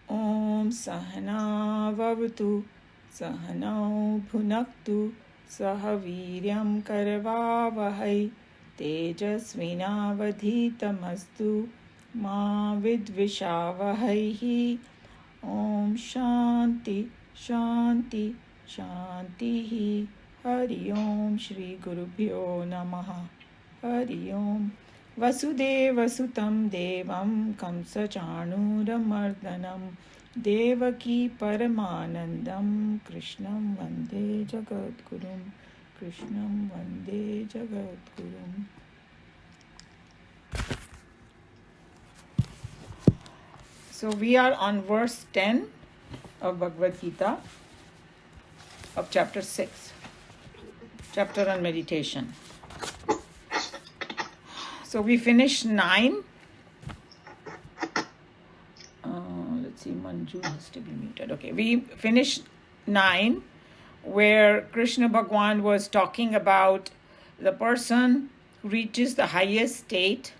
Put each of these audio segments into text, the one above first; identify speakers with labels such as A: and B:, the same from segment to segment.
A: Om Sahana Vavatu Sahanau Bhunaktu Sahaviryam Karavavahai Tejasvinavadhitamastu Ma Vidvishavahai. Om Shanti Shanti Shanti. Hari Om Shri Gurubhyo Namaha. Hari Om. Vasudeva Sutam Devam Kamsachanuramardanam Devaki Paramanandam Krishnam Vande Jagadgurum. Krishnam Vande Jagadgurum. So we are on verse 10 of Bhagavad Gita of chapter 6, chapter on meditation. So we finished 9. Let's see, Manju has to be muted. Okay, we finished 9, where Krishna Bhagwan was talking about the person who reaches the highest state,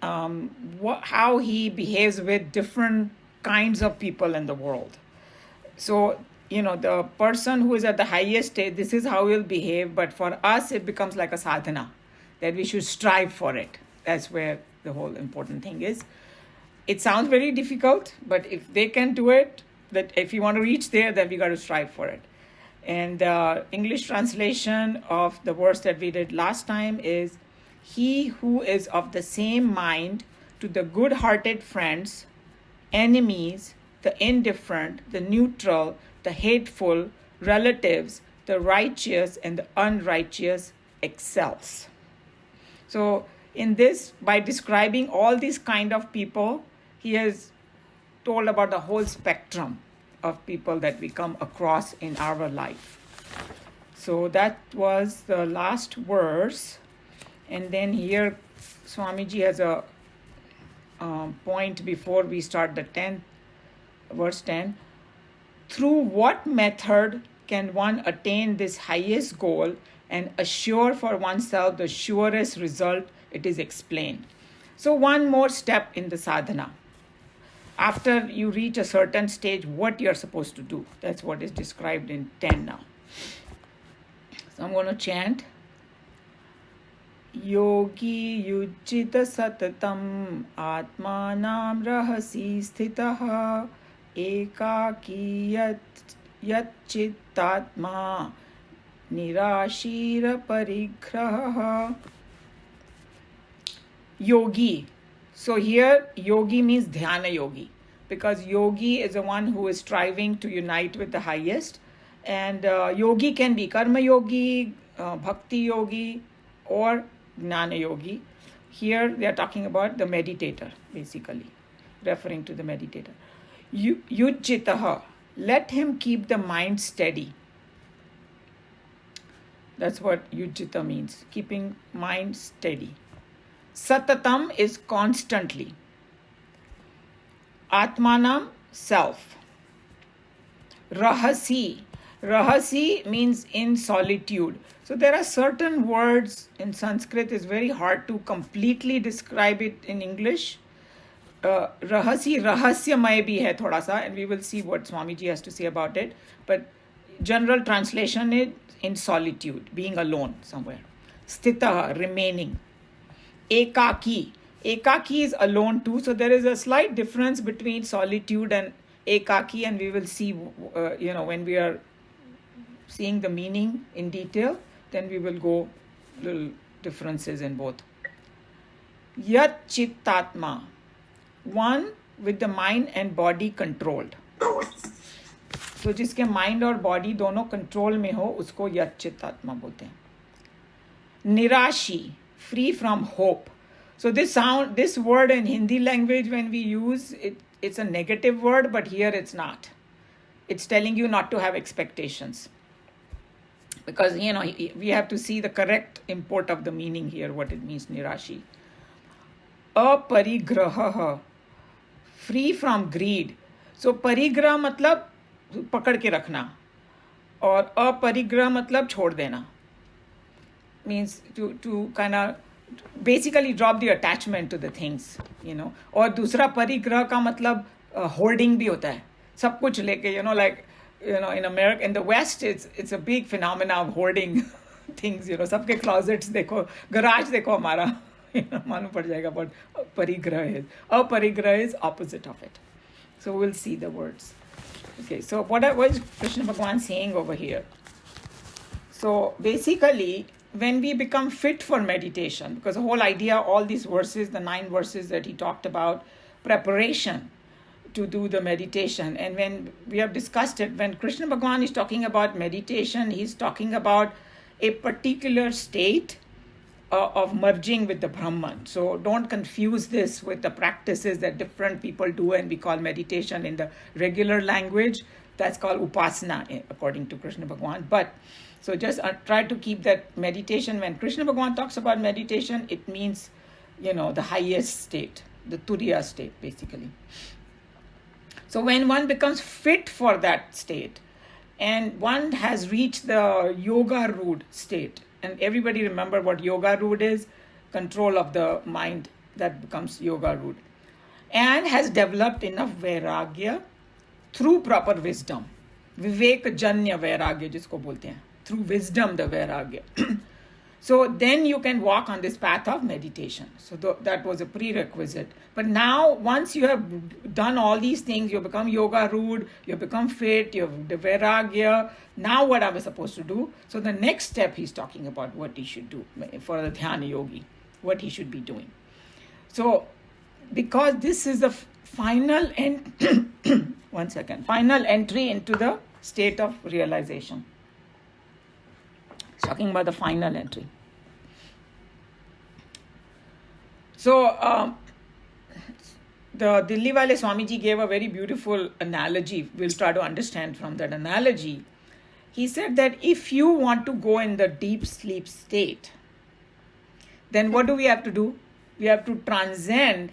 A: how he behaves with different kinds of people in the world. So, the person who is at the highest state, this is how he'll behave, but for us it becomes like a sadhana, that we should strive for it. That's where the whole important thing is. It sounds very difficult, but if they can do it, that if you want to reach there, then we got to strive for it. And the English translation of the verse that we did last time is, he who is of the same mind to the good-hearted friends, enemies, the indifferent, the neutral, the hateful, relatives, the righteous, and the unrighteous excels. So in this, by describing all these kind of people, he has told about the whole spectrum of people that we come across in our life. So that was the last verse. And then here Swamiji has a point before we start the 10th, verse 10. Through what method can one attain this highest goal and assure for oneself the surest result? It is explained. So one more step in the sadhana. After you reach a certain stage, what you're supposed to do. That's what is described in 10 now. So I'm going to chant. Yogi yujjita satatam atmanam rahasi sthitaha ekaki yat chittatma nirashira parigraha. Yogi. So here yogi means dhyana yogi, because yogi is the one who is striving to unite with the highest, and yogi can be karma yogi, bhakti yogi, or gnana yogi. Here they are talking about the meditator, basically referring to the meditator. Yujjitaha, let him keep the mind steady. That's what yujjita means, keeping mind steady. Satatam is constantly. Atmanam, self. Rahasi. Rahasi means in solitude. So there are certain words in Sanskrit, it's very hard to completely describe it in English. Rahasi, rahasyamay bhi hai thoda sa, and we will see what Swamiji has to say about it. But general translation is in solitude, being alone somewhere. Sthita, remaining. Ekaki. Ekaki is alone too. So there is a slight difference between solitude and ekaki, and we will see, when we are seeing the meaning in detail, then we will go little differences in both. Yat chittatma, one with the mind and body controlled. So जिसके mind और body दोनों control में हो, उसको यत चित्तात्मा बोलते हैं. Nirashi, free from hope. So this word in Hindi language, when we use it, it's a negative word, but here it's not. It's telling you not to have expectations. Because, we have to see the correct import of the meaning here, what it means, nirashi. Aparigraha, free from greed. So parigraha matlab pakad ke rakhna, और अपरिग्रह मतलब छोड़ देना. Means to kind of basically drop the attachment to the things, और दूसरा परिग्रह का मतलब hoarding भी होता है सब कुछ लेके like in America, in the West, it's a big phenomena of hoarding things. सबके closets देखो, garage देखो हमारा, मालूम पड़ जाएगा. But aparigraha is opposite of it. So we'll see the words. Okay, so what is Krishna Bhagavan saying over here? So basically, when we become fit for meditation, because the whole idea, all these verses, the 9 verses that he talked about, preparation to do the meditation. And when we have discussed it, when Krishna Bhagavan is talking about meditation, he's talking about a particular state of merging with the Brahman. So don't confuse this with the practices that different people do and we call meditation in the regular language. That's called upasana according to Krishna Bhagavan. But so just try to keep that meditation. When Krishna Bhagavan talks about meditation, it means, the highest state, the turiya state, basically. So when one becomes fit for that state and one has reached the yoga root state, and everybody remember what yoga root is, control of the mind, that becomes yoga root, and has developed enough vairagya through proper wisdom, vivek janya vairagya jisko bolte hain, through wisdom the vairagya. So then you can walk on this path of meditation. So that was a prerequisite. But now, once you have done all these things, you become yoga root, you become fit, you have the vairagya. Now what are we supposed to do? So the next step he's talking about what he should do for the dhyana yogi, what he should be doing. So because this is the final final entry into the state of realization. Talking about the final entry. So the Dilli Wale Swamiji gave a very beautiful analogy. We'll try to understand from that analogy. He said that if you want to go in the deep sleep state, then what do we have to do? We have to transcend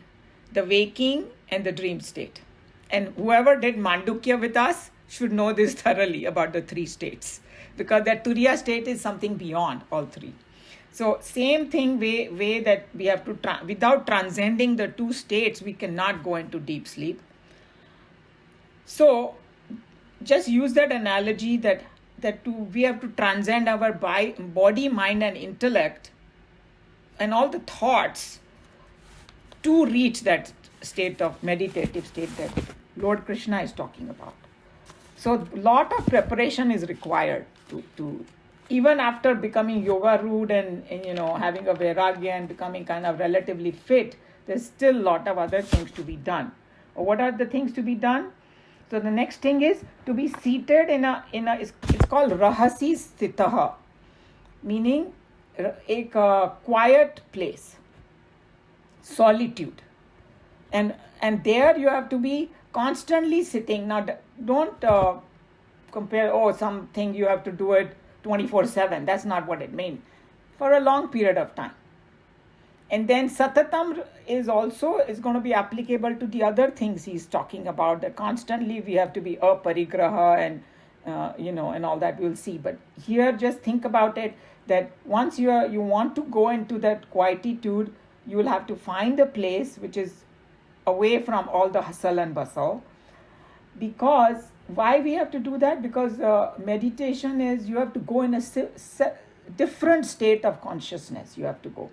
A: the waking and the dream state. And whoever did Mandukya with us should know this thoroughly about the 3 states. Because that turiya state is something beyond all 3. So same thing way that we have to, without transcending the 2 states, we cannot go into deep sleep. So just use that analogy that we have to transcend our body, mind and intellect and all the thoughts to reach that state of meditative state that Lord Krishna is talking about. So a lot of preparation is required to even after becoming yoga root and having a vairagya and becoming kind of relatively fit, there's still a lot of other things to be done. What are the things to be done? So the next thing is to be seated in a it's called rahasi sthitaha, meaning a quiet place, solitude, and there you have to be constantly sitting. Now don't compare, something you have to do it 24/7. That's not what it means. For a long period of time. And then satatam is going to be applicable to the other things he's talking about. That constantly we have to be aparigraha and and all that we'll see. But here just think about it, that once you want to go into that quietude, you will have to find a place which is away from all the hustle and bustle. Because why we have to do that? Because meditation is you have to go in a different state of consciousness. You have to go.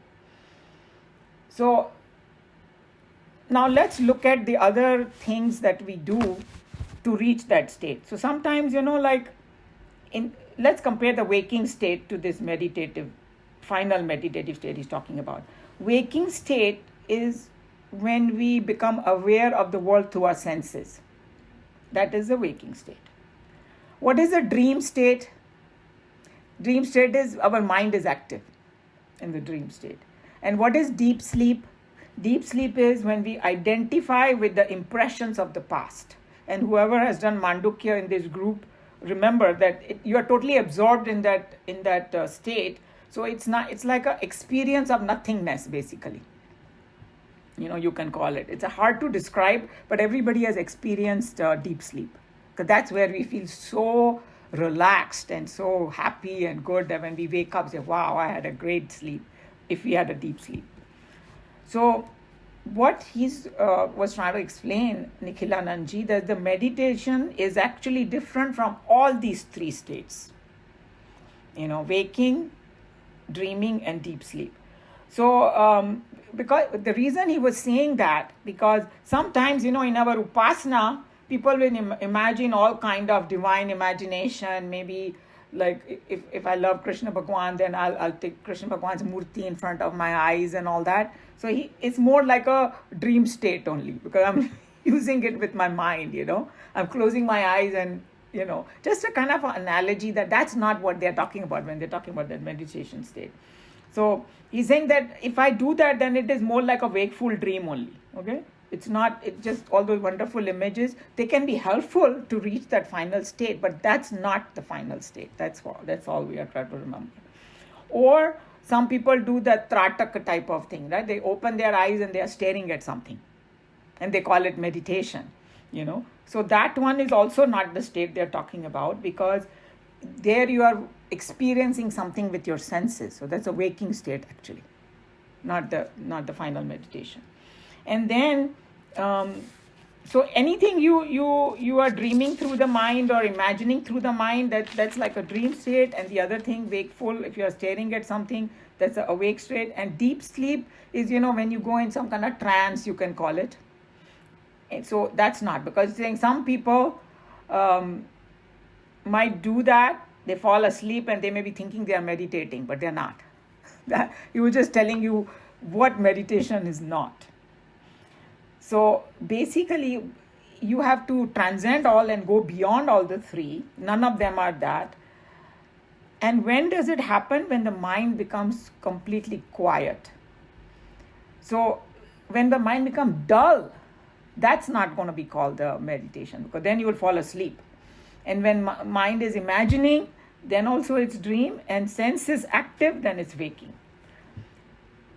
A: So now let's look at the other things that we do to reach that state. So sometimes, let's compare the waking state to this final meditative state he's talking about. Waking state is when we become aware of the world through our senses. That is the waking state. What is a dream state? Dream state is our mind is active in the dream state. And what is deep sleep? Deep sleep is when we identify with the impressions of the past. And whoever has done Mandukya in this group, remember that you are totally absorbed in that state. So it's like an experience of nothingness, basically. You can call it. It's hard to describe, but everybody has experienced deep sleep. Because that's where we feel so relaxed and so happy and good that when we wake up, say, wow, I had a great sleep, if we had a deep sleep. So what he's was trying to explain, Nikhilanandji, that the meditation is actually different from all these three states. Waking, dreaming, and deep sleep. So because the reason he was saying that, because sometimes in our upasana, people will imagine all kind of divine imagination. Maybe like if I love Krishna Bhagwan, then I'll take Krishna Bhagwan's murti in front of my eyes and all that. So it's more like a dream state only, because I'm using it with my mind. I'm closing my eyes and just a kind of an analogy that's not what they're talking about when they're talking about that meditation state. So he's saying that if I do that, then it is more like a wakeful dream only. Okay, it's just all those wonderful images. They can be helpful to reach that final state, but that's not the final state. That's all we are trying to remember. Or some people do the tratak type of thing, right? They open their eyes and they are staring at something, and they call it meditation. So that one is also not the state they're talking about, because there you are experiencing something with your senses. So that's a waking state actually, not the final meditation. And then so anything you are dreaming through the mind or imagining through the mind, that's like a dream state. And the other thing, wakeful, if you are staring at something, that's an awake state. And deep sleep is when you go in some kind of trance, you can call it. And so that's not, because saying some people might do that. They fall asleep and they may be thinking they are meditating, but they're not. He was just telling you what meditation is not. So basically, you have to transcend all and go beyond all the three. None of them are that. And when does it happen? When the mind becomes completely quiet. So when the mind becomes dull, that's not going to be called the meditation, because then you will fall asleep. And when mind is imagining, then also it's dream, and sense is active, then it's waking.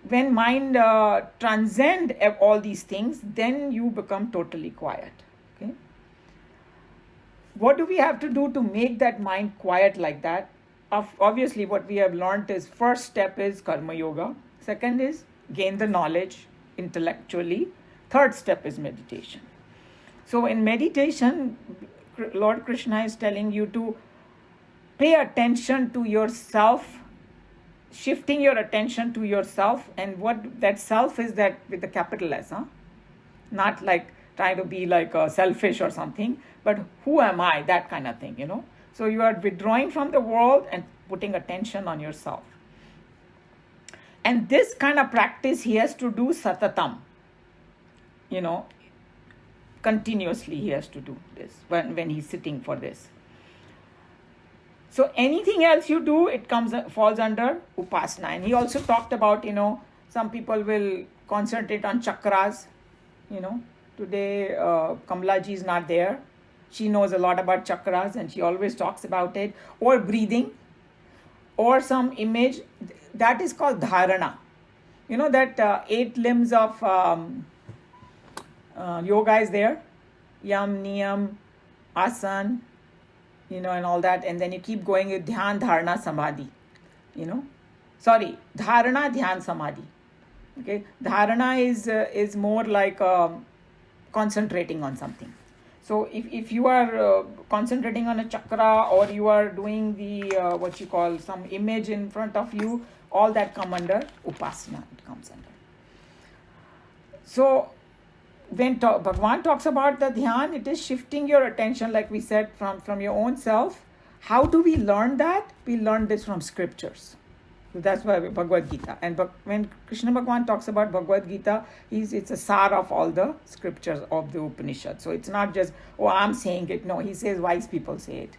A: When mind transcend all these things, then you become totally quiet. Okay. What do we have to do to make that mind quiet like that? Obviously, what we have learned is, first step is karma yoga. Second is gain the knowledge intellectually. Third step is meditation. So in meditation, Lord Krishna is telling you to pay attention to yourself, shifting your attention to yourself. And what that self is, that with the capital S, not like trying to be like selfish or something, but who am I, that kind of thing, So you are withdrawing from the world and putting attention on yourself. And this kind of practice he has to do satatam. Continuously he has to do this when he's sitting for this. So anything else you do, it falls under upasana. And he also talked about, some people will concentrate on chakras. Today Kamlaji is not there. She knows a lot about chakras and she always talks about it. Or breathing, or some image that is called dharana. That 8 limbs of yoga is there. Yam, niyam, asan, and all that. And then you keep going with dhyan, dharana, samadhi. Dharana, dhyan, samadhi. Okay, dharana is more like concentrating on something. So if you are concentrating on a chakra, or you are doing the some image in front of you, all that come under upasana. It comes under. So when Bhagavan talks about the dhyan, it is shifting your attention, like we said, from your own self. How do we learn that? We learn this from scriptures. So that's why Bhagavad Gita. And when Krishna Bhagavan talks about Bhagavad Gita, it's a sar of all the scriptures of the Upanishad. So it's not just, I'm saying it. No, he says wise people say it.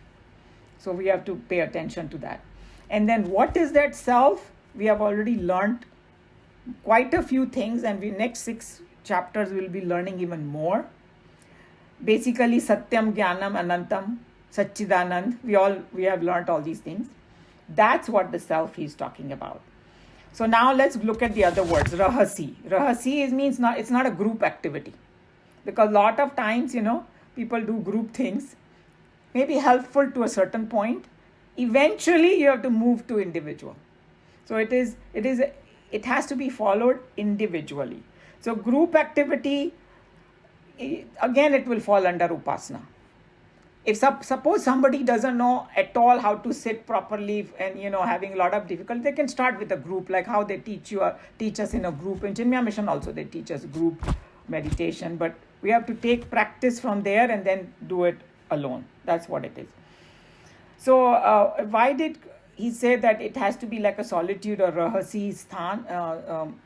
A: So we have to pay attention to that. And then what is that self? We have already learned quite a few things, and next 6 chapters we'll be learning even more. Basically, Satyam, Jnanam, Anantam, Satchidanand. We have learned all these things. That's what the self he's talking about. So now let's look at the other words. Rahasi. Rahasi means it's not a group activity. Because a lot of times, people do group things. Maybe helpful to a certain point. Eventually, you have to move to individual. So it has to be followed individually. So group activity, again, it will fall under upasana. If suppose somebody doesn't know at all how to sit properly and having a lot of difficulty, they can start with a group, like how they teach us in a group. In Chinmaya Mission also they teach us group meditation, but we have to take practice from there and then do it alone. That's what it is. So why did he say that it has to be like a solitude or rahasi sthan,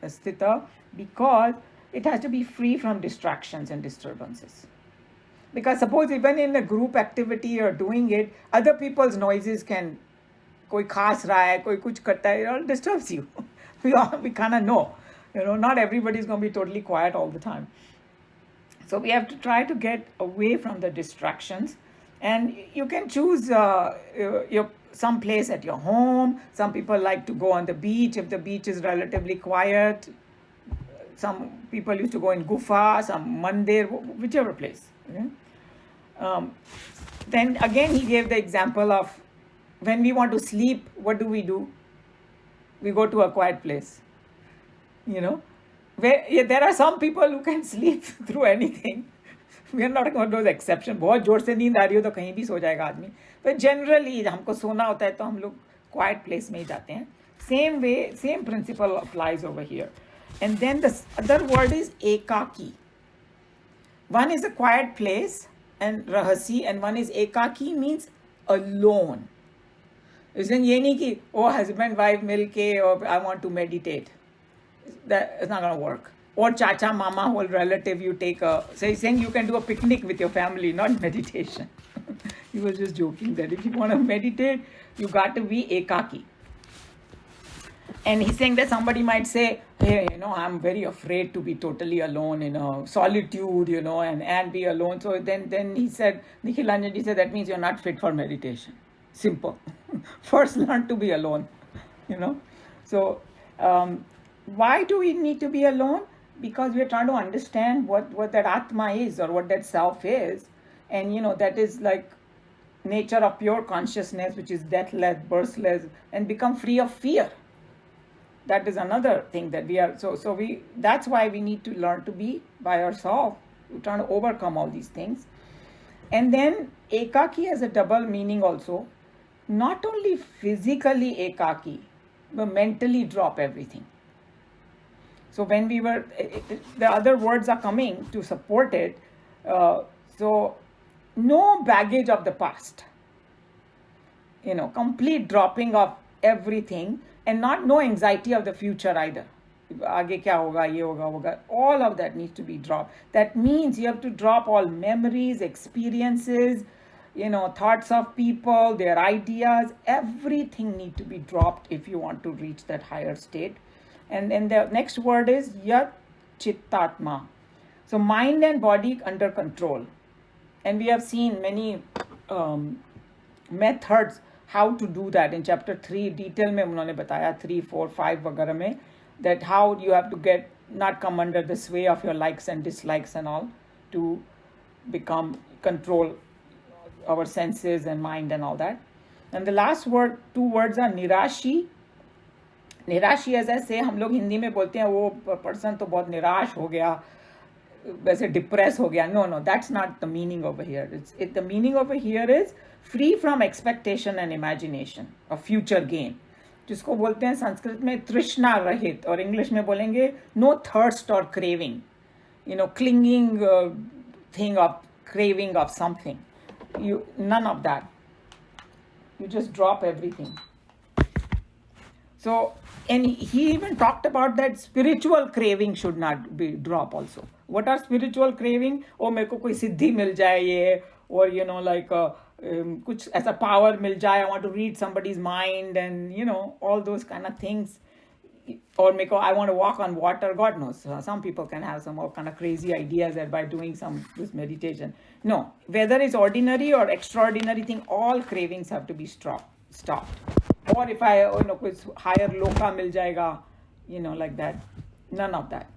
A: sthita? Because it has to be free from distractions and disturbances. Because suppose even in a group activity you're doing it, other people's noises can, koi khas raha hai, koi kuch karta hai, it all disturbs you. we kind of know, not everybody's going to be totally quiet all the time. So we have to try to get away from the distractions, and you can choose some place at your home. Some people like to go on the beach if the beach is relatively quiet. Some people used to go in gufa, some mandir, whichever place. Okay? Then again he gave the example of when we want to sleep, what do? We go to a quiet place. Where there are some people who can sleep through anything. We are not going to those exceptions. बहुत जोर से नींद आ रही हो तो कहीं भी सो जाएगा आदमी. But generally हमको सोना होता है तो हम लोग quiet place में ही जाते हैं. Same way, same principle applies over here. And then the other word is ekaki. One is a quiet place and rahasi, and one is ekaki, means alone. Isn't ये नहीं कि husband wife मिलके or I want to meditate. That is not going to work. Or chacha, mama, whole relative, you take so he's saying you can do a picnic with your family, not meditation. He was just joking that if you want to meditate, you got to be ekaki. And he's saying that somebody might say, hey, I'm very afraid to be totally alone in solitude, and be alone. So then he said, Nikhil Anjali said, that means you're not fit for meditation. Simple. First learn to be alone, So why do we need to be alone? Because we're trying to understand what that Atma is, or what that self is. And, that is like nature of pure consciousness, which is deathless, birthless, and become free of fear. That is another thing that we are, that's why we need to learn to be by ourselves. We're trying to overcome all these things. And then ekaki has a double meaning also. Not only physically ekaki, but mentally drop everything. So when we were, the other words are coming to support it. So no baggage of the past. Complete dropping of everything. And no anxiety of the future either. Aage kya hoga, ye hoga. All of that needs to be dropped. That means you have to drop all memories, experiences, thoughts of people, their ideas. Everything needs to be dropped if you want to reach that higher state. And then the next word is yat chittatma. So mind and body under control. And we have seen many methods how to do that. In chapter 3, detail mein unhone bataya, 3, 4, 5 vagara mein, that how you have to not come under the sway of your likes and dislikes and all, to control our senses and mind and all that. And the last word, 2 words are nirashi. Nirashi, as I say, हम लोग हिंदी में बोलते हैं वो person तो बहुत निराश हो गया, वैसे depressed हो गया. No, that's not the meaning over here. The meaning over here is free from expectation and imagination of future gain, जिसको बोलते हैं संस्कृत में तृष्णा रहित, और इंग्लिश में बोलेंगे no thirst or craving, clinging thing of craving of something. None of that. You just drop everything. So, and he even talked about that spiritual craving should not be drop also. What are spiritual craving? Oh, मेरे को कोई सिद्धि मिल जाए ये, or like कुछ ऐसा power मिल जाए, I want to read somebody's mind, and all those kind of things. Or I want to walk on water. God knows, some people can have some all kind of crazy ideas that by doing this meditation. No, whether it's ordinary or extraordinary thing, all cravings have to be stopped. Or if I कुछ higher loka मिल जाएगा, like that. None of that.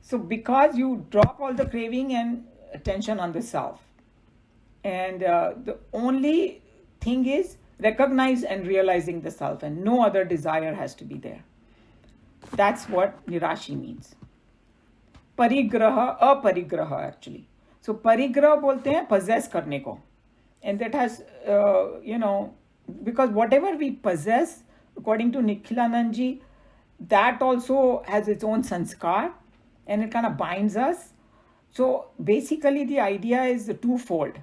A: So because you drop all the craving and attention on the self, and the only thing is recognize and realizing the self, and no other desire has to be there. That's what nirashi means. परिग्रह अपरिग्रह actually. सो परिग्रह बोलते हैं possess करने को. And that has, because whatever we possess, according to Nikhilanandji, that also has its own sanskar and it kind of binds us. So basically the idea is twofold.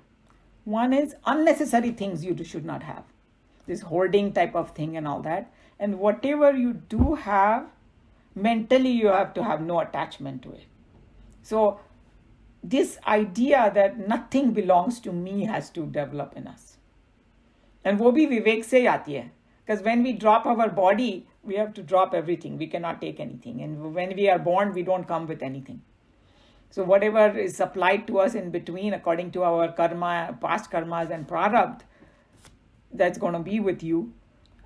A: One is unnecessary things you should not have. This hoarding type of thing and all that. And whatever you do have, mentally you have to have no attachment to it. So this idea that nothing belongs to me has to develop in us. And वो भी विवेक से आती है. Because when we drop our body, we have to drop everything. We cannot take anything. And when we are born, we don't come with anything. So whatever is supplied to us in between, according to our karma, past karmas and prarabdha, that's going to be with you.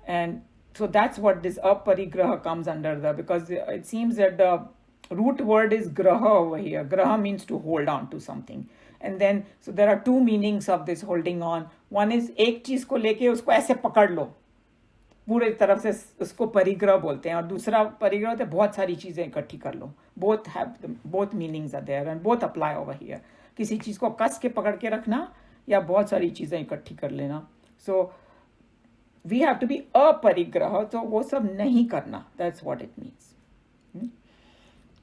A: And so that's what this aparigraha comes under because it seems that the root word is graha over here. Graha means to hold on to something. And then, so there are two meanings of this holding on. One is एक चीज को लेके उसको ऐसे पकड़ लो, पूरे तरफ से उसको परिग्रह बोलते हैं. और दूसरा परिग्रह होता है बहुत सारी चीजें इकट्ठी कर लो. Both meanings are there and both apply over here. किसी चीज को कस के पकड़ के रखना या बहुत सारी चीजें इकट्ठी कर लेना. So we have to be aparigraha. So वो सब नहीं करना. That's what it means.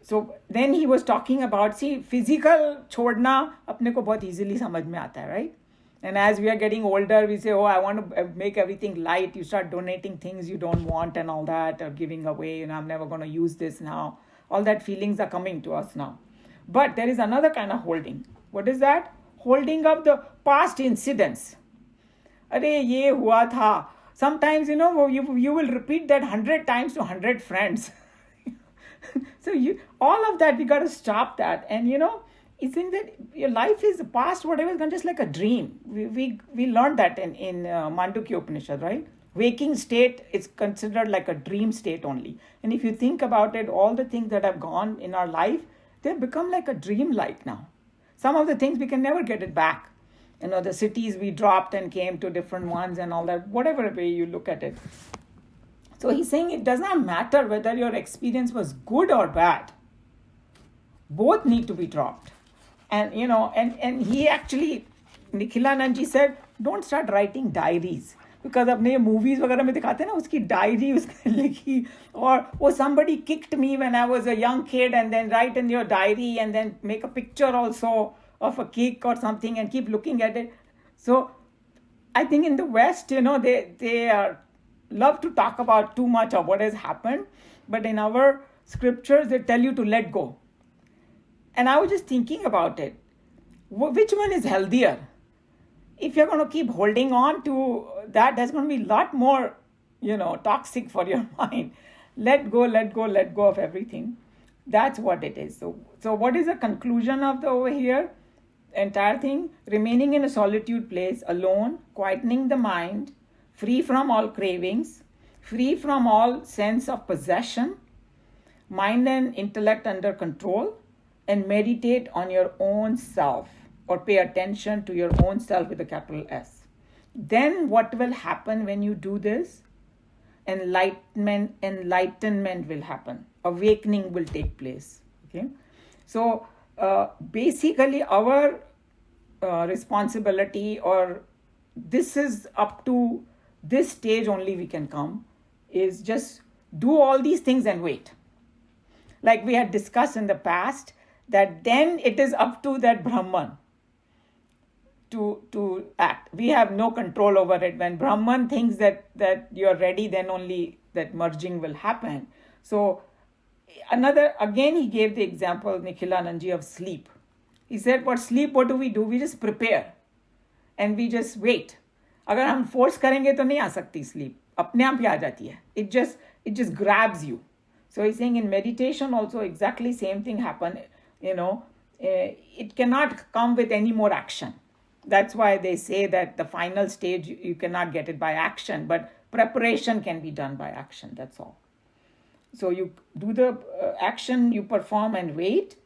A: So then he was talking about, physical छोड़ना अपने को बहुत easily समझ में आता है, right? And as we are getting older, we say, oh, I want to make everything light. You start donating things you don't want and all that, or giving away, I'm never going to use this now. All that feelings are coming to us now. But there is another kind of holding. What is that? Holding of the past incidents. अरे ये हुआ था. Sometimes, you will repeat that 100 times to 100 friends. So all of that, we got to stop that. And, you think that your life is past, whatever, is just like a dream. We learned that in Mandukya Upanishad, right? Waking state is considered like a dream state only. And if you think about it, all the things that have gone in our life, they've become like a dream-like now. Some of the things we can never get it back. The cities we dropped and came to different ones and all that, whatever way you look at it. So he's saying it does not matter whether your experience was good or bad. Both need to be dropped. And, and he actually, Nikhilanandji said, don't start writing diaries. Because अपने ये movies वगैरह में दिखाते हैं ना, उसकी diary उसने लिखी, or somebody kicked me when I was a young kid, and then write in your diary and then make a picture also of a kick or something and keep looking at it. So I think in the West, they are love to talk about too much of what has happened, but in our scriptures they tell you to let go. And I was just thinking about it. Which one is healthier? If you're going to keep holding on to that, that's going to be a lot more, toxic for your mind. Let go of everything. That's what it is. So what is the conclusion of over here? Entire thing, remaining in a solitude place, alone, quietening the mind, free from all cravings, free from all sense of possession, mind and intellect under control, and meditate on your own self, or pay attention to your own self with a capital S. Then what will happen when you do this? Enlightenment will happen. Awakening will take place. Okay? So basically our responsibility, or this is up to this stage only we can come, is just do all these things and wait. Like we had discussed in the past, that then it is up to that Brahman to act. We have no control over it. When Brahman thinks that you're ready, then only that merging will happen. So again he gave the example, Nikhilanandji, of sleep. He said, for sleep, what do? We just prepare and we just wait. अगर हम force करेंगे तो नहीं आ सकती sleep. अपने आप ही आ जाती है. It just grabs you. So he's saying in meditation also exactly same thing happen. It cannot come with any more action. That's why they say that the final stage, you cannot get it by action, but preparation can be done by action. That's all. So you do the action, you perform and wait,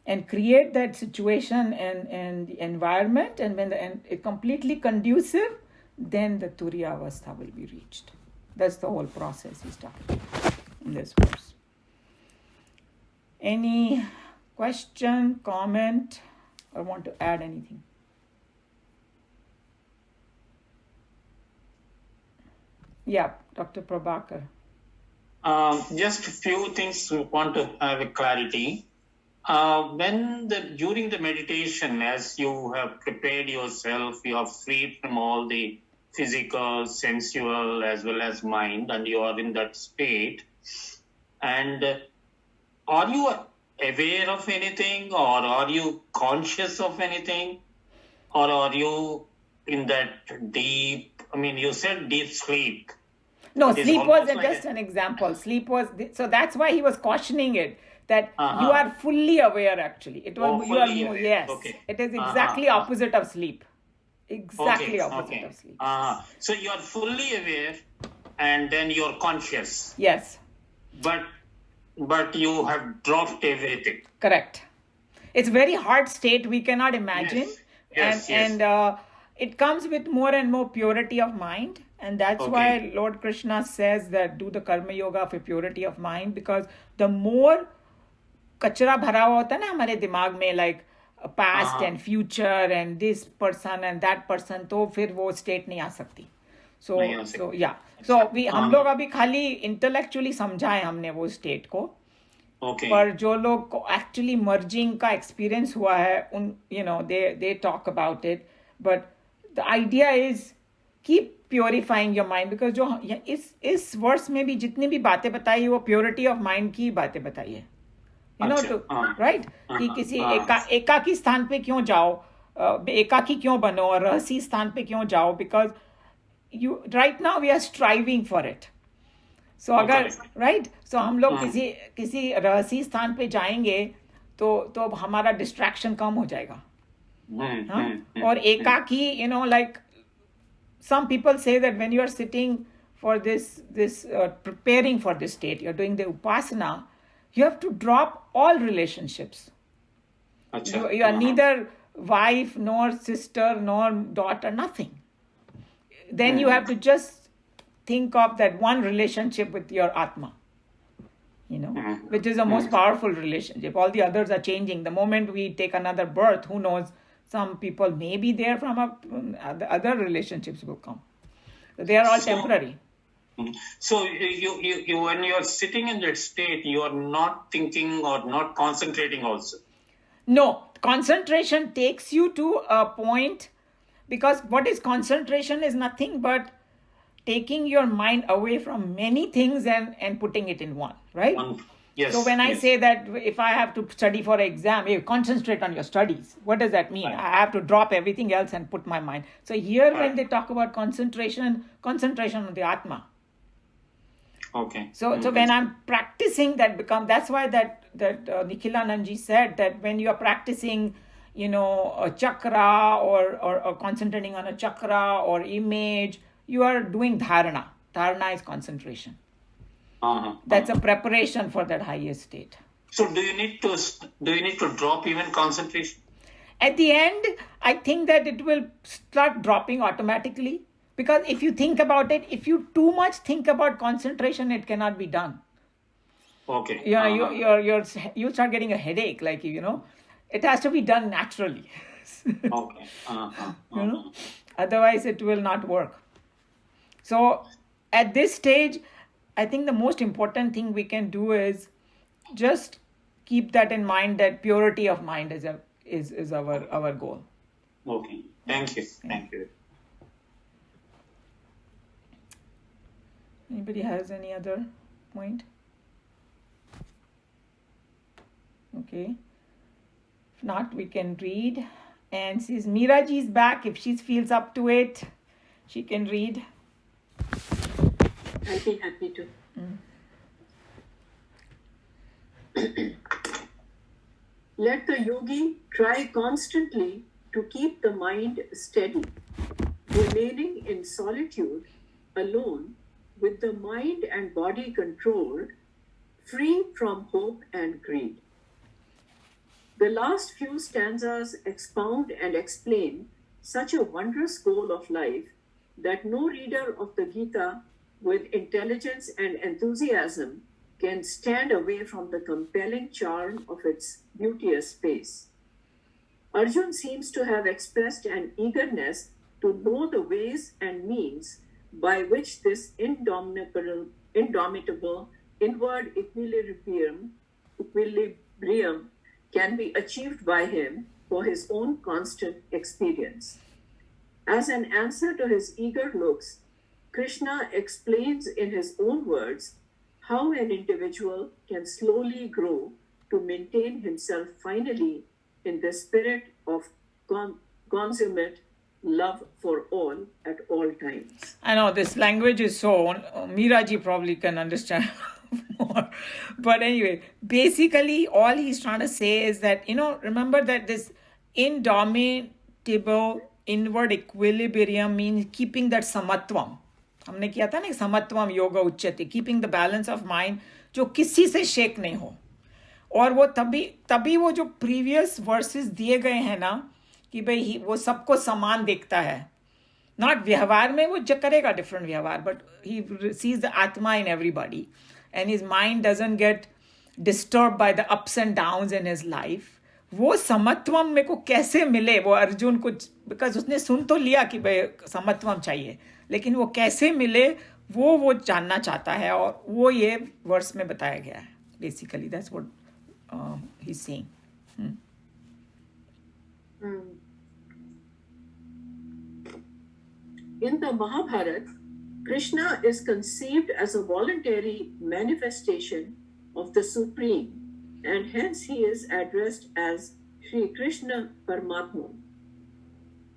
A: and create that situation and environment, and when it completely conducive, then the Turiya Avastha will be reached. That's the whole process he's talking about in this verse. Any Question, comment, or want to add anything? Yeah, Dr. Prabhakar.
B: Just a few things we want to have a clarity. During the meditation, as you have prepared yourself, you are freed from all the physical, sensual, as well as mind, and you are in that state. And are you aware of anything, or are you conscious of anything, or are you in that deep? I mean, you said deep sleep.
A: No,
B: It is
A: sleep was
B: almost like
A: just an example. Sleep was so that's why he was cautioning it that you are fully aware. Actually, it was you are
B: fully aware.
A: yes.
B: Okay.
A: It is exactly opposite of sleep. Exactly opposite of sleep.
B: So you are fully aware, and then you are conscious.
A: Yes.
B: But you have dropped everything.
A: Correct. It's very hard state we cannot imagine.
B: Yes.
A: And it comes with more and more purity of mind, and that's why Lord Krishna says that do the karma yoga for purity of mind, because the more कचरा भरा हुआ होता है ना हमारे दिमाग में, like past and future and this person and that person, तो फिर वो state नहीं आ सकती. So हम लोग अभी खाली intellectually समझा है हमने वो state को. पर जो लोग को actually merging का experience हुआ है उन they talk about it, but the idea is keep purifying your mind, because जो इस वर्ष में भी जितनी भी बातें बताई वो purity of mind की बातें बताई है. राइट कि किसी एकाकी स्थान पे क्यों जाओ, एकाकी क्यों बनो और रहसी स्थान पे क्यों जाओ, because you right now we are striving for it. So अगर राइट सो हम लोग किसी रहसी स्थान पे जाएंगे तो हमारा डिस्ट्रैक्शन कम हो जाएगा. और एकाकी like some people say that when you are sitting for this preparing for this state, you are doing the upasana, you have to drop all relationships. You are neither wife nor sister nor daughter, nothing. Then you have to just think of that one relationship with your Atma, which is the most powerful relationship. All the others are changing. The moment we take another birth, who knows, some people may be there from other relationships will come. They are all temporary.
B: So you when you are sitting in that state, you are not thinking or not concentrating also.
A: No, concentration takes you to a point, because what is concentration is nothing but taking your mind away from many things and putting it in one, right?
B: Yes.
A: So when I say that if I have to study for an exam, you concentrate on your studies. What does that mean? I have to drop everything else and put my mind. So here when they talk about concentration on the Atma.
B: Okay.
A: So when I'm practicing that's why that Nikhilanandji said that when you are practicing, a chakra or concentrating on a chakra or image, you are doing dharana. Dharana is concentration. That's a preparation for that highest state.
B: So do you need to drop even concentration?
A: At the end, I think that it will start dropping automatically. Because if you think about it, if you too much think about concentration, it cannot be done.
B: Okay.
A: You start getting a headache, like it has to be done naturally.
B: Okay.
A: Otherwise it will not work. So at this stage, I think the most important thing we can do is just keep that in mind, that purity of mind is our goal.
B: Okay. Thank you. Thank you.
A: Anybody has any other point? Okay. If not, we can read. And since Meeraji is back, if she feels up to it, she can read.
C: I'd be happy to. Let the yogi try constantly to keep the mind steady, remaining in solitude, alone, with the mind and body controlled, free from hope and greed. The last few stanzas expound and explain such a wondrous goal of life that no reader of the Geeta with intelligence and enthusiasm can stand away from the compelling charm of its beauteous space. Arjun seems to have expressed an eagerness to know the ways and means by which this indomitable inward equilibrium can be achieved by him for his own constant experience. As an answer to his eager looks, Krishna explains in his own words how an individual can slowly grow to maintain himself finally in the spirit of consummate love for all at all times.
A: I know this language is so, Miraji probably can understand more. But anyway, basically all he's trying to say is that, remember that this indomitable inward equilibrium means keeping that samatvam. हमने किया था ना समत्वम योगा उच्यते, keeping the balance of mind जो किसी से shake नहीं हो. और वो तभी वो जो प्रीवियस वर्सेस दिए गए हैं ना कि भाई वो सबको समान देखता है, नॉट व्यवहार में वो करेगा डिफरेंट व्यवहार, बट ही सीज द आत्मा इन everybody and his mind doesn't get disturb by the ups and downs in his life. वो समत्वम मेरे को कैसे मिले वो अर्जुन को, बिकॉज उसने सुन तो लिया कि भाई समत्वम चाहिए, लेकिन वो कैसे मिले वो जानना चाहता है, और वो ये वर्स में बताया गया है. Basically that's what he is saying.
C: In the Mahabharata, Krishna is conceived as a voluntary manifestation of the Supreme, and hence he is addressed as Sri Krishna Paramatma.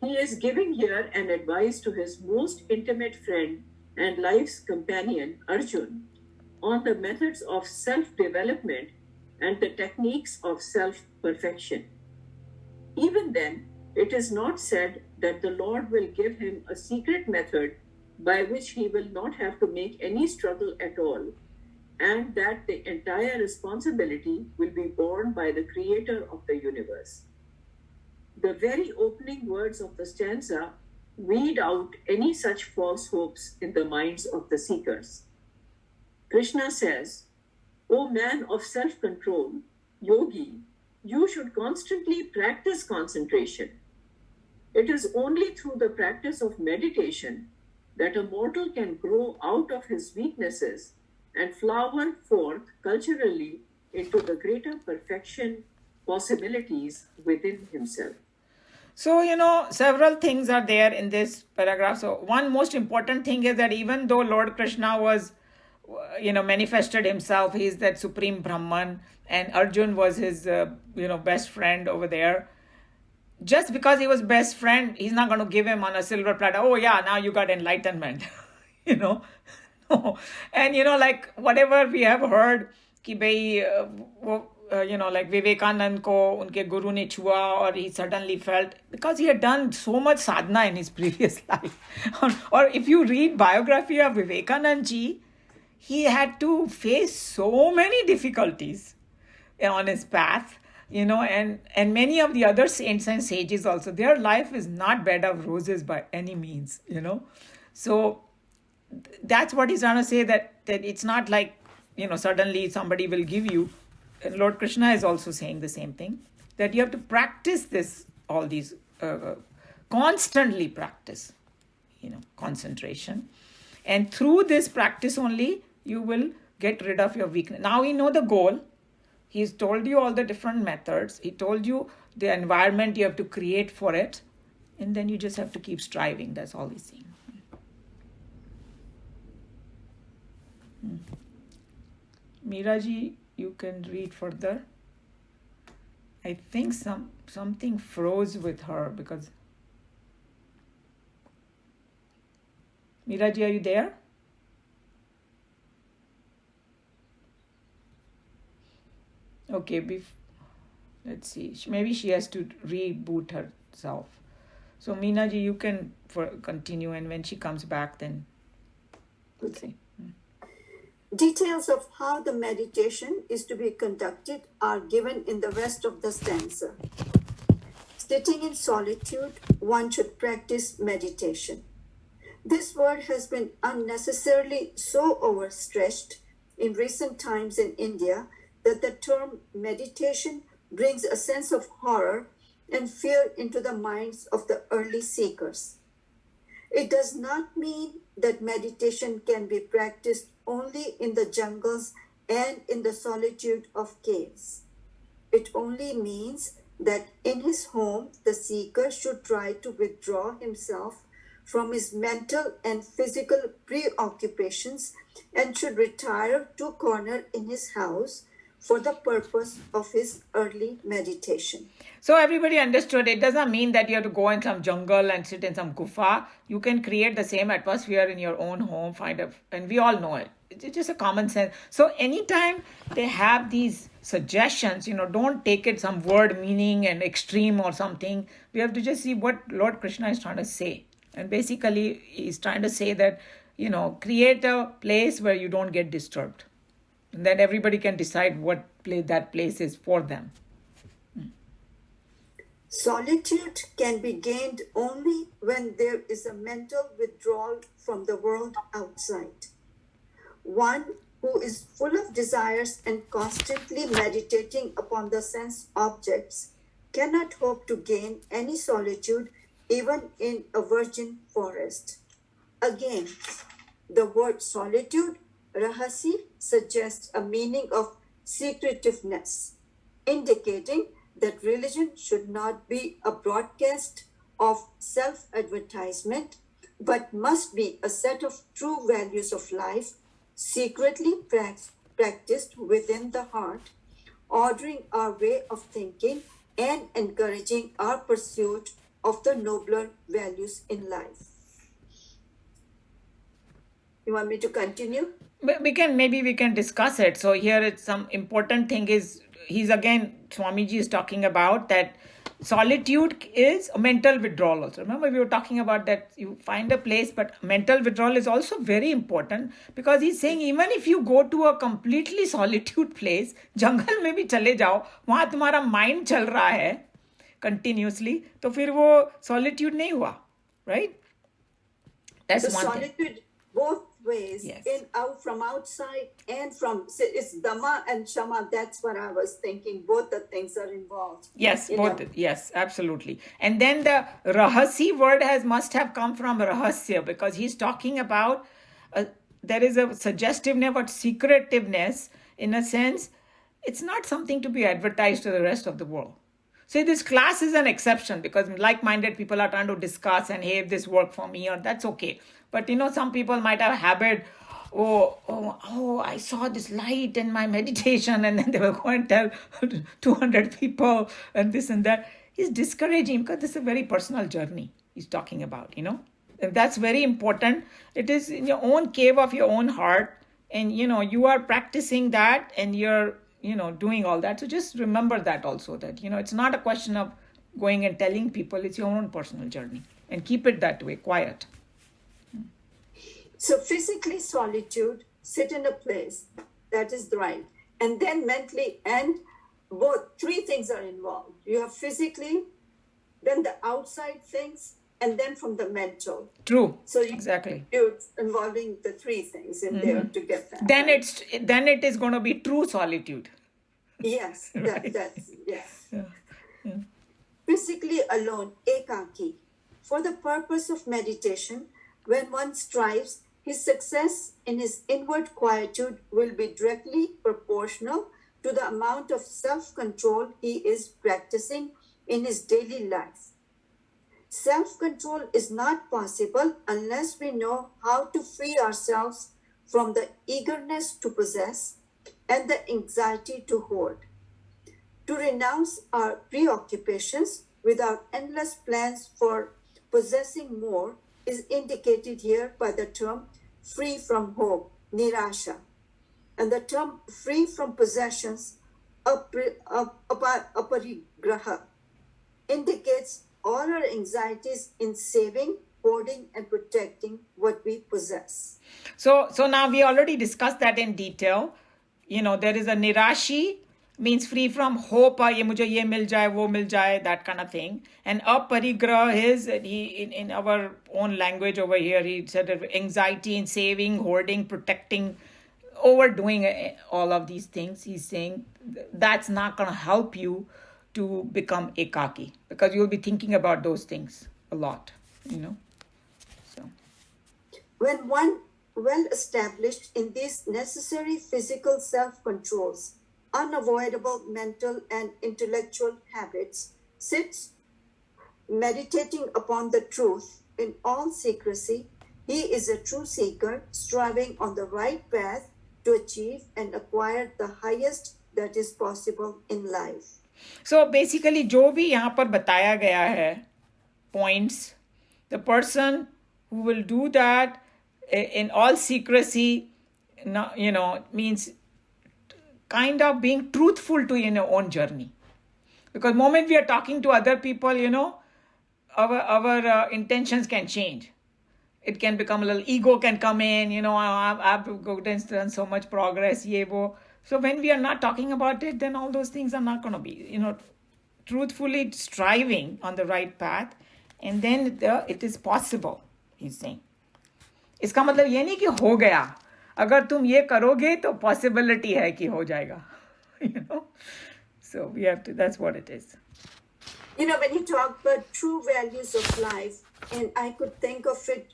C: He is giving here an advice to his most intimate friend and life's companion, Arjun, on the methods of self-development and the techniques of self-perfection. Even then, it is not said that the Lord will give him a secret method by which he will not have to make any struggle at all, and that the entire responsibility will be borne by the creator of the universe. The very opening words of the stanza weed out any such false hopes in the minds of the seekers. Krishna says, "O man of self-control, yogi, you should constantly practice concentration. It is only through the practice of meditation that a mortal can grow out of his weaknesses and flower forth culturally into the greater perfection possibilities within himself."
A: So, several things are there in this paragraph. So, one most important thing is that even though Lord Krishna was, manifested himself, he is that supreme Brahman, and Arjun was his, best friend over there. Just because he was best friend, he's not going to give him on a silver platter, "Oh yeah, now you got enlightenment." No. And like whatever we have heard कि भाई like Vivekanand को उनके गुरु ने छुआ, or he suddenly felt, because he had done so much sadhana in his previous life. Or if you read biography of Vivekanand ji, he had to face so many difficulties on his path. And many of the other saints and sages also, their life is not bed of roses by any means, So that's what he's trying to say, that it's not like, suddenly somebody will give you. And Lord Krishna is also saying the same thing, that you have to practice all these, constantly practice, concentration. And through this practice only, you will get rid of your weakness. Now we know the goal. He's told you all the different methods. He told you the environment you have to create for it. And then you just have to keep striving. That's all he's saying. Miraji, you can read further. I think something froze with her because... Miraji, are you there? Okay, let's see. Maybe she has to reboot herself. So, Meenaji, you can continue, and when she comes back, then we'll see.
D: Details of how the meditation is to be conducted are given in the rest of the stanza. Sitting in solitude, one should practice meditation. This word has been unnecessarily so overstressed in recent times in India that the term meditation brings a sense of horror and fear into the minds of the early seekers. It does not mean that meditation can be practiced only in the jungles and in the solitude of caves. It only means that in his home, the seeker should try to withdraw himself from his mental and physical preoccupations and should retire to a corner in his house for the purpose of his early meditation.
A: So everybody understood it doesn't mean that you have to go in some jungle and sit in some gufa. You can create the same atmosphere in your own home, and we all know it. It's just a common sense. So anytime they have these suggestions, don't take it some word meaning and extreme or something. We have to just see what Lord Krishna is trying to say. And basically, he's trying to say that, create a place where you don't get disturbed. And then everybody can decide what that place is for them.
D: Solitude can be gained only when there is a mental withdrawal from the world outside. One who is full of desires and constantly meditating upon the sense objects cannot hope to gain any solitude even in a virgin forest. Again, the word solitude, rahasi, suggests a meaning of secretiveness, indicating that religion should not be a broadcast of self-advertisement, but must be a set of true values of life, secretly practiced within the heart, ordering our way of thinking and encouraging our pursuit of the nobler values in life. You want me to continue?
A: We can discuss it. So here it's some important thing is Swamiji is talking about that solitude is a mental withdrawal also. Remember we were talking about that you find a place, but mental withdrawal is also very important because he's saying even if you go to a completely solitude place, jungle में भी चले जाओ, वहाँ तुम्हारा mind चल रहा है continuously, तो फिर वो solitude नहीं हुआ, right? That's
D: so
A: one
D: solitude
A: thing.
D: Both ways,
A: Yes.
D: From outside and from, it's Dhamma and Shama. That's what I was thinking. Both the things are involved.
A: Yes, both. Yes, absolutely. And then the rahasi word must have come from rahasya because he's talking about there is a suggestiveness but secretiveness in a sense. It's not something to be advertised to the rest of the world. See, this class is an exception because like-minded people are trying to discuss and hey, if this worked for me or that's okay. But some people might have a habit, I saw this light in my meditation and then they will go and tell 200 people and this and that. He's discouraging because this is a very personal journey he's talking about, And that's very important. It is in your own cave of your own heart and, you are practicing that and you're doing all that. So just remember that also that, it's not a question of going and telling people, it's your own personal journey and keep it that way, quiet.
D: So physically solitude, sit in a place, that is right. And then mentally and both, three things are involved. You have physically, then the outside things, and then from the mental.
A: True.
D: So
A: exactly.
D: You're involving the three things in there to get that.
A: Then it is going to be true solitude.
D: Yes,
A: Right.
D: that's yes.
A: Yeah.
D: Physically alone, ekaki. For the purpose of meditation, when one strives, his success in his inward quietude will be directly proportional to the amount of self-control he is practicing in his daily life. Self-control is not possible unless we know how to free ourselves from the eagerness to possess and the anxiety to hoard. To renounce our preoccupations with our endless plans for possessing more is indicated here by the term free from hope, nirasha, and the term free from possessions, aparigraha, indicates all our anxieties in saving, hoarding, and protecting what we possess.
A: So now we already discussed that in detail. There is a nirashi, means free from hope, ye mujhe ye mil jaye, wo mil jaye, that kind of thing. And aparigraha is, in our own language over here, he said anxiety in saving, hoarding, protecting overdoing all of these things. He's saying that's not going to help you to become ekaki, because you'll be thinking about those things a lot, So,
D: When one well established in these necessary physical self controls, unavoidable mental and intellectual habits, sits meditating upon the truth in all secrecy, he is a true seeker, striving on the right path to achieve and acquire the highest that is possible in life.
A: So basically जो भी यहाँ पर बताया गया है points, the person who will do that in all secrecy, means kind of being truthful to your own journey. Because the moment we are talking to other people, our intentions can change. It can become a little ego can come in, I've done so much progress, ye wo. So when we are not talking about it, then all those things are not going to be, truthfully striving on the right path. And then it is possible, he's saying. इसका मतलब ये नहीं कि हो गया, अगर तुम ये करोगे तो possibility है कि हो जाएगा. So we have to, that's what it is.
D: When you talk about true values of life, and I could think of it,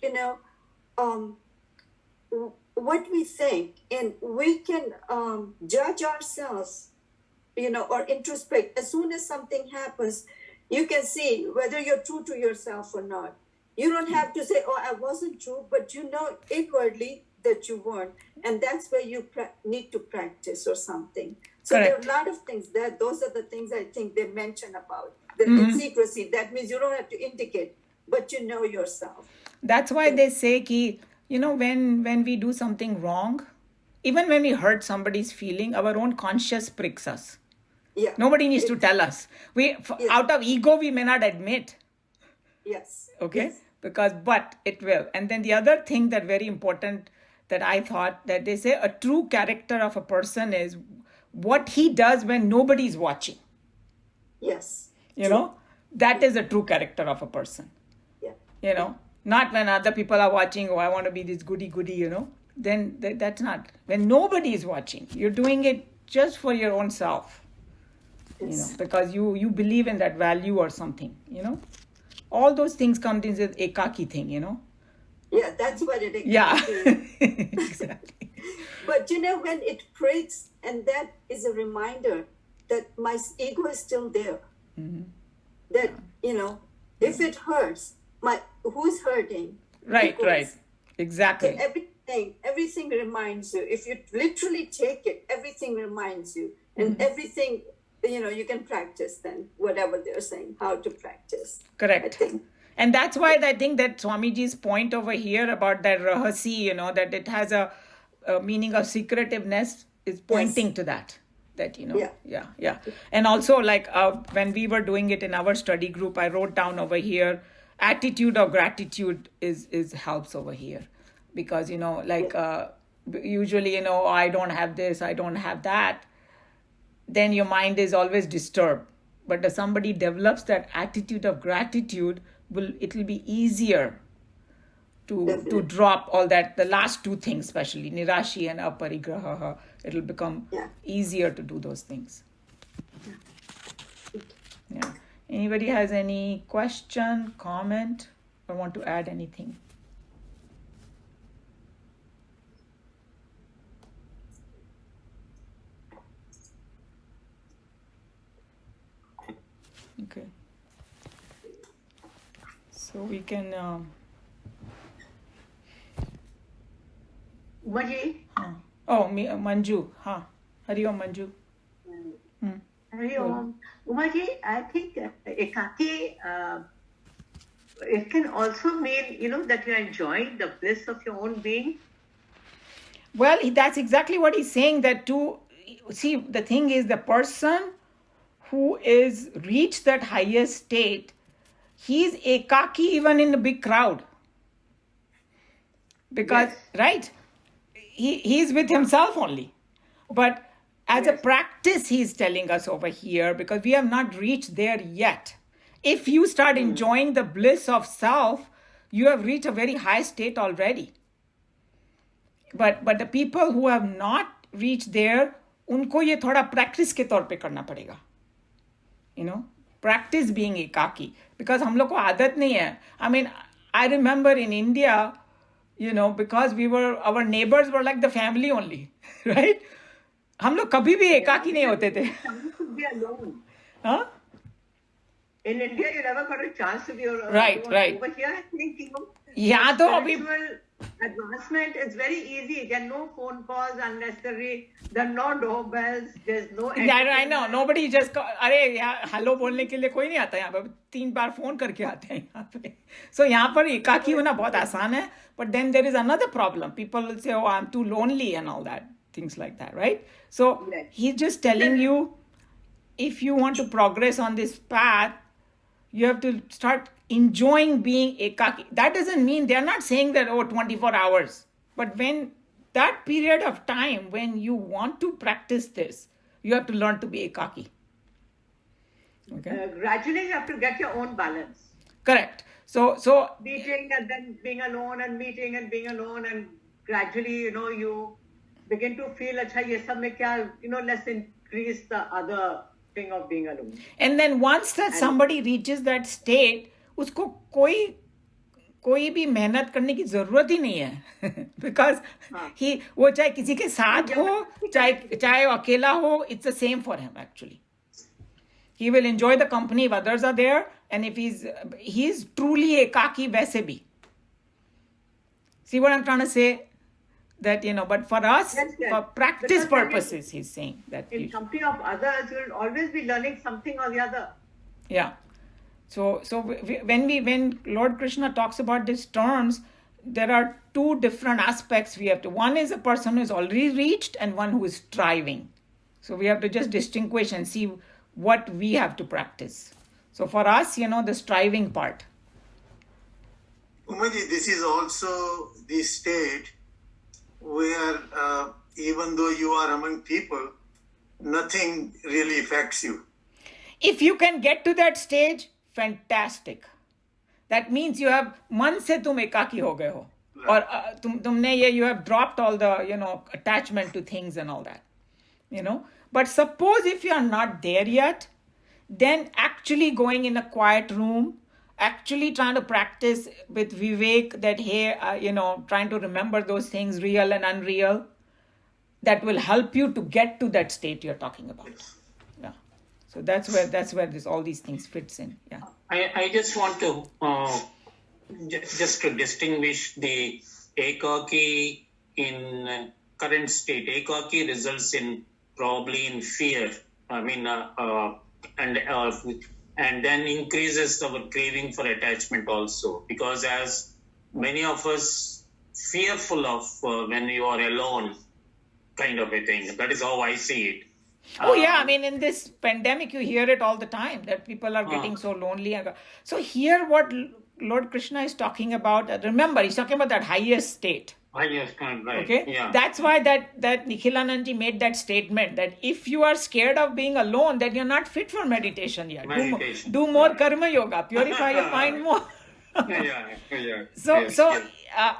D: what we think, and we can judge ourselves, or introspect. As soon as something happens, you can see whether you're true to yourself or not. You don't have to say, oh, I wasn't true, but inwardly that you weren't. And that's where you need to practice or something. So
A: Correct.
D: there are a lot of things that those are the things I think they mention about. The secrecy, that means you don't have to indicate, but you know yourself.
A: That's why they say ki, when we do something wrong, even when we hurt somebody's feeling, our own conscience pricks us.
D: Yeah.
A: Nobody needs to tell us. Out of ego, we may not admit.
D: Yes.
A: Okay?
D: Yes.
A: But it will. And then the other thing that very important that I thought, that they say a true character of a person is what he does when nobody is watching.
D: Yes.
A: That is a true character of a person.
D: Yeah.
A: Not when other people are watching, oh, I want to be this goody, then that's not. When nobody is watching, you're doing it just for your own self,
D: Yes.
A: because you believe in that value or something, All those things come in this ekaki thing,
D: Yeah, that's what it is.
A: Yeah, exactly.
D: But when it breaks, and that is a reminder that my ego is still there.
A: Mm-hmm.
D: That, if it hurts, who's hurting?
A: Right.
D: So
A: Exactly.
D: everything reminds you. If you literally take it, everything reminds you. And everything, you can practice then, whatever they're saying, how to practice.
A: Correct.
D: I think.
A: And that's why I think that Swamiji's point over here about that rahasi, that it has a meaning of secretiveness is pointing to that. That, yeah. And also, like when we were doing it in our study group, I wrote down over here, attitude of gratitude is helps over here. Because, usually, I don't have this, I don't have that. Then your mind is always disturbed. But if somebody develops that attitude of gratitude, it'll be easier to drop all that, the last two things, especially nirashi and aparigraha. It'll become easier to do those things. Yeah. Anybody has any question, comment, or want to add anything? Okay. So we can...
E: Umaji?
A: Manju. Hari Om, Manju.
E: Hari Om. Umaji, I think ekati, it can also mean, that you're enjoying the bliss of your own being.
A: Well, that's exactly what he's saying, that see, the thing is, the person who is reached that highest state, he's ekaki even in a big crowd. Because, right? He's with himself only. But as a practice, he's telling us over here, because we have not reached there yet. If you start enjoying the bliss of self, you have reached a very high state already. but the people who have not reached there, उनको ये थोड़ा practice के तौर पे करना पड़ेगा. Practice being ekaki, because हम लोग को आदत नहीं है. I mean, I remember in India, because our neighbors were like the family only, right? हम लोग कभी भी एकाकी नहीं होते थे.
E: Be alone.
A: Huh?
E: In India, you never got a chance to be alone.
A: Right.
E: But here, I think,
A: यहाँ तो अभी
E: spiritual advancement is very easy. There are no phone calls unnecessary. There are no doorbells. There's no.
A: I know. Nobody just अरे यहाँ hello बोलने के लिए कोई नहीं आता यहाँ पे. 3 बार फोन करके आते हैं यहाँ पे. So यहाँ पर एकाकी होना बहुत आसान है. But then there is another problem. People will say, "Oh, I'm too lonely," and all that, things like that, right? So he's just telling you, if you want to progress on this path, you have to start enjoying being ekaki. That doesn't mean, they're not saying that, 24 hours. But when that period of time, when you want to practice this, you have to learn to be ekaki. Okay?
E: Gradually, you have to get your own balance.
A: Correct. So
E: meeting and then being alone, and meeting and being alone, and gradually, you begin to feel, acha, ye sab mein kya, let's increase the other thing of being alone.
A: And then once that somebody reaches that state, उसको कोई भी मेहनत करने की जरूरत ही नहीं है. Because वो चाहे किसी के साथ हो, चाहे अकेला हो, it's the same for him actually. He will enjoy the company if others are there, and if he's truly ekaki वैसे भी. See what I'm trying to say? That, but for us,
E: yes.
A: For practice purposes, he's saying that.
E: In company of others, you'll always be learning something or the other.
A: Yeah. So when Lord Krishna talks about these terms, there are 2 different aspects we have to. One is a person who is already reached, and one who is striving. So we have to just distinguish and see what we have to practice. So for us, the striving part.
F: Umaji, this is also the state where even though you are among people, nothing really affects you.
A: If you can get to that stage, fantastic. That means you have मन से तुम एकाकी हो गए हो. और तुमने you have dropped all the attachment to things and all that. But suppose if you are not there yet, then actually going in a quiet room, actually trying to practice with Vivek that, hey, trying to remember those things, real and unreal, that will help you to get to that state you're talking about. Yeah. So that's where all these things fits in. Yeah.
B: I just want to just to distinguish the ekaki in current state. Ekaki results in probably in fear. I mean, and then increases our craving for attachment also, because as many of us fearful of when you are alone, kind of a thing. That is how I see it.
A: Oh yeah, I mean, in this pandemic, you hear it all the time that people are getting so lonely. So here, what Lord Krishna is talking about, remember, he's talking about that highest state.
B: Highest kind, right?
A: Okay,
B: yeah.
A: That's why that Nikhilanandji made that statement that if you are scared of being alone, then you're not fit for meditation yet. Do more karma yoga, purify your mind more.
B: yeah.
A: So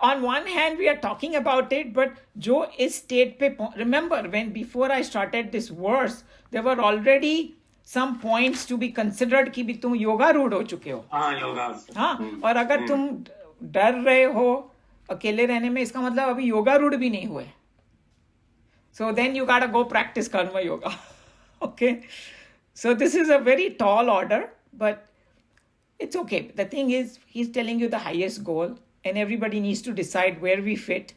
A: on one hand, we are talking about it, but jo is state pe, remember when before I started this verse, there were already some points to be considered कि भी तुम योगा रूढ़ हो चुके हो.
B: योगा.
A: हाँ, और अगर तुम डर रहे हो अकेले रहने में, इसका मतलब अभी योगा रूढ़ भी नहीं हुए. So then you gotta go practice karma yoga. Okay, so this is a very tall order, but it's okay. The thing is, he's telling you the highest goal, and everybody needs to decide where we fit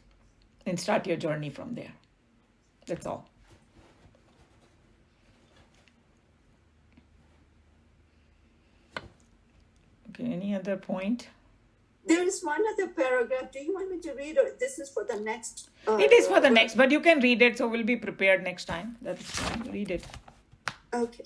A: and start your journey from there. That's all. Okay, any other point?
D: There is one other paragraph. Do you want me to read it? This is for the next.
A: It is for the next, but you can read it, so we'll be prepared next time. That's fine. Read it.
D: Okay.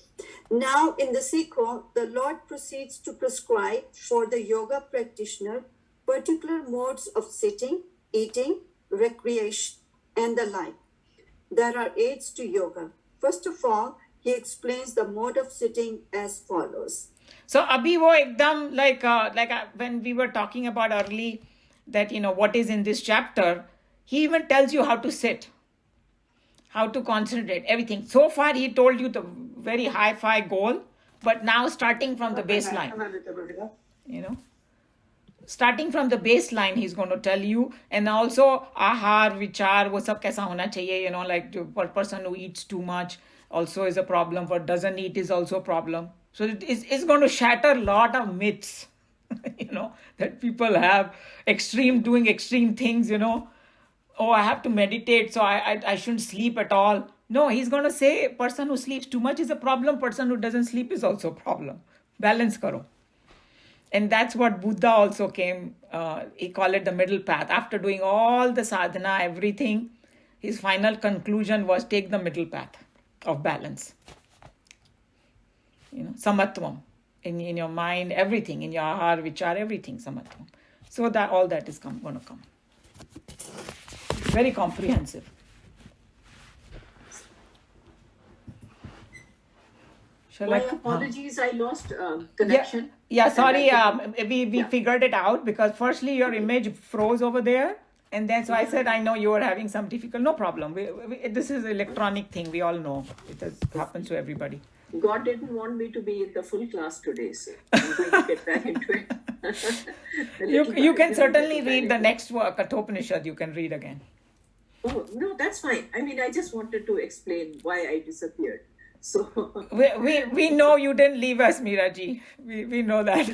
D: Now, in the sequel, the Lord proceeds to prescribe for the yoga practitioner particular modes of sitting, eating, recreation, and the like. There are aids to yoga. First of all, he explains the mode of sitting as follows.
A: So, abhi wo ekdam like when we were talking about early that what is in this chapter, He even tells you how to sit, how to concentrate, everything. So far, he told you the very high-fi goal, but now starting from the baseline, you know, starting from the baseline, he's going to tell you, and also ahar, vichar, wo sab kaisa hona chahiye, you know, like the person who eats too much also is a problem, but doesn't eat is also a problem. So it's going to shatter a lot of myths, you know, that people have doing extreme things, you know. Oh, I have to meditate, so I shouldn't sleep at all. No, he's going to say person who sleeps too much is a problem, person who doesn't sleep is also a problem. Balance karo. And that's what Buddha also came, he called it the middle path. After doing all the sadhana, everything, his final conclusion was take the middle path of balance. You know, samatvam. In your mind, everything, in your ahar, vichar, everything, samatvam. So that all that is going to come. Very comprehensive.
C: My apologies, I lost connection.
A: Yeah, sorry, we figured it out because firstly your image froze over there, and then so I said I know you were having some difficult. No problem. This is electronic thing. We all know it happens to everybody.
C: God didn't want me to be in the full class today, so I'm going to get back into it.
A: You can certainly read the next Kathopanishad. You can read again.
C: Oh no, that's fine. I mean, I just wanted to explain why I disappeared. So
A: we know you didn't leave us, Meeraji. We know that.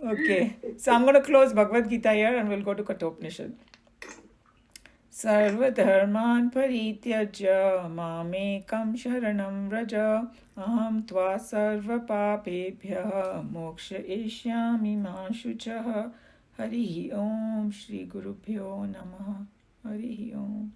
A: Okay, so I'm going to close Bhagavad Gita here and we'll go to Kathopanishad. Sarva dharman parityajya mamekam sharanam vraja aham tva sarva papebhya moksha ishyami ma shuchah. Harihi Om Shri Gurubhyo Namaha. Harihi Om.